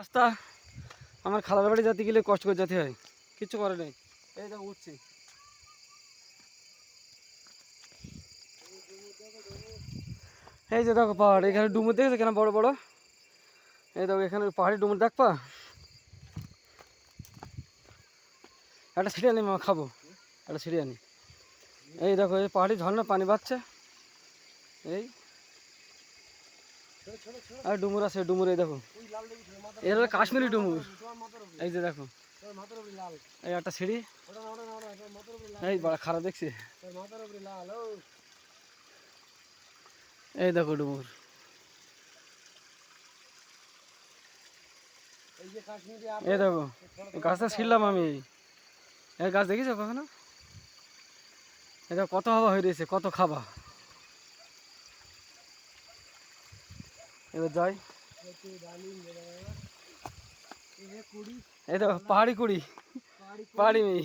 রাস্তা আমার খালার বাড়ি যেতে গেলে কষ্ট করে যেতে হয়, কিচ্ছু করে নেই। এই দেখো উঠছি, এই যে দেখো পাহাড়, এখানে ডুমুর দেখেছো কেন বড় বড়, এই দেখো এখানে পাহাড়ি ডুমুর দেখবা। একটা ছিঁড়ে আনি মা, খাবো একটা ছিঁড়ে আনি। এই দেখো এই পাহাড়ি ঝর্ণা পানি বাচ্ছে, এই আর ডুমুর আছে, ডুমুর এই দেখো, এর হলো কাশ্মীরি ডুমুর। এই যে দেখো এই একটা সিঁড়ি, এই বড় খারাপ দেখছি। এই দেখো ডুমুর, এই দেখো গাছটা ছিঁড়লাম আমি। এই গাছ দেখেছো কখনো? এটা কত হাওয়া হয়ে রয়েছে, কত খাবা। এবার যাই, এই দেখো পাহাড়ি কুড়ি, পাহাড়ি মেয়ে।